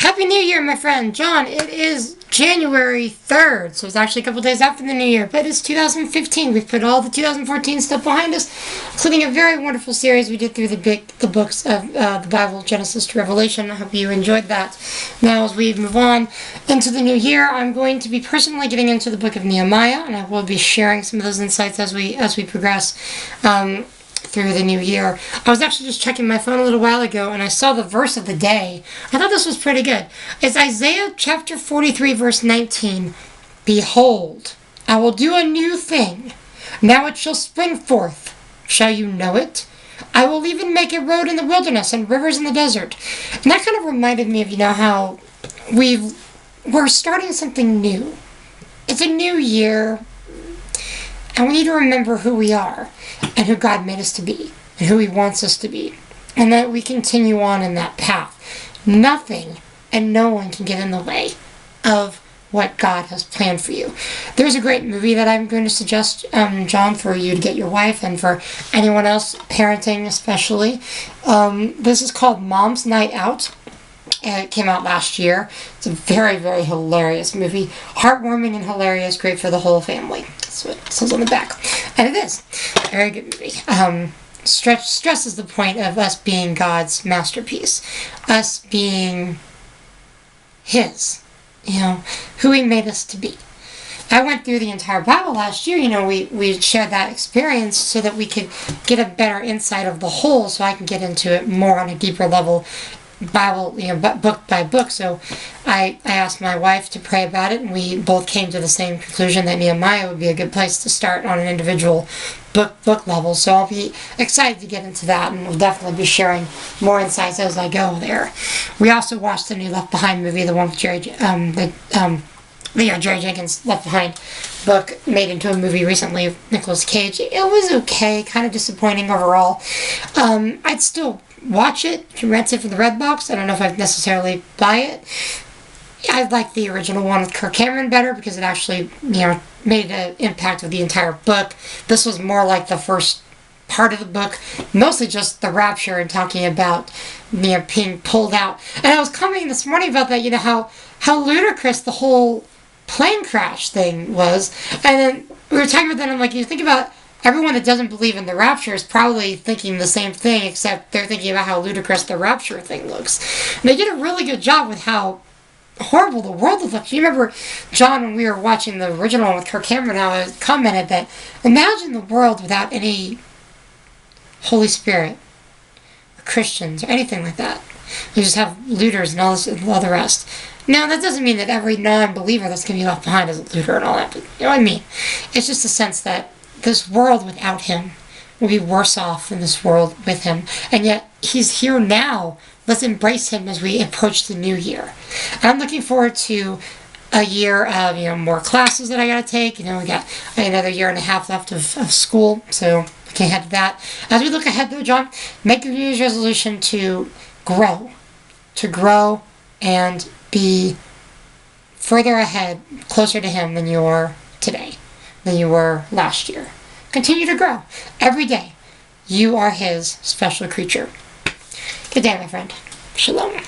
Happy New Year, my friend. John, it is January 3rd, so it's actually a couple days after the New Year, but it's 2015. We've put all the 2014 stuff behind us, including a very wonderful series we did through the books of the Bible, Genesis to Revelation. I hope you enjoyed that. Now, as we move on into the new year, I'm going to be personally getting into the book of Nehemiah, and I will be sharing some of those insights as we progress through the new year. I was actually just checking my phone a little while ago, and I saw the verse of the day. I thought this was pretty good. It's Isaiah chapter 43, verse 19. Behold, I will do a new thing. Now it shall spring forth. Shall you know it? I will even make a road in the wilderness and rivers in the desert. And that kind of reminded me of, how we're starting something new. It's a new year, and we need to remember who we are and who God made us to be and who He wants us to be, and that we continue on in that path. Nothing and no one can get in the way of what God has planned for you. There's a great movie that I'm going to suggest, John, for you to get your wife and for anyone else, parenting especially. This is called Mom's Night Out. It came out last year. It's a very, very hilarious movie. Heartwarming and hilarious. Great for the whole family. That's what it says on the back. And it is. Very good movie. Stresses the point of us being God's masterpiece. Us being His. Who He made us to be. I went through the entire Bible last year. We shared that experience so that we could get a better insight of the whole, so I can get into it more on a deeper level. Bible, book by book. So I asked my wife to pray about it, and we both came to the same conclusion that Nehemiah would be a good place to start on an individual book level. So I'll be excited to get into that, and we'll definitely be sharing more insights as I go there. We also watched the new Left Behind movie, the one with Jerry Jenkins' Left Behind book, made into a movie recently with Nicolas Cage. It was okay, kind of disappointing overall. I'd still watch it, rent it from the Redbox. I don't know if I'd necessarily buy it. I like the original one with Kirk Cameron better because it actually, made an impact of the entire book. This was more like the first part of the book, mostly just the rapture and talking about being pulled out. And I was commenting this morning about that, how ludicrous the whole plane crash thing was. And then we were talking about that, and I'm like, you think about everyone that doesn't believe in the rapture is probably thinking the same thing, except they're thinking about how ludicrous the rapture thing looks. And they did a really good job with how horrible the world would look. You remember, John, when we were watching the original one with Kirk Cameron, how I commented that imagine the world without any Holy Spirit, or Christians, or anything like that. You just have looters and all the rest. Now, that doesn't mean that every non-believer that's going to be left behind is a looter and all that, but you know what I mean? It's just a sense that this world without Him will be worse off than this world with Him. And yet, He's here now. Let's embrace Him as we approach the new year. I'm looking forward to a year of, more classes that I got to take. We got another year and a half left of school, so we can head to that. As we look ahead, though, John, make a New Year's resolution to grow and be further ahead, closer to Him than you are today, than you were last year. Continue to grow. Every day, you are His special creature. Good day, my friend. Shalom.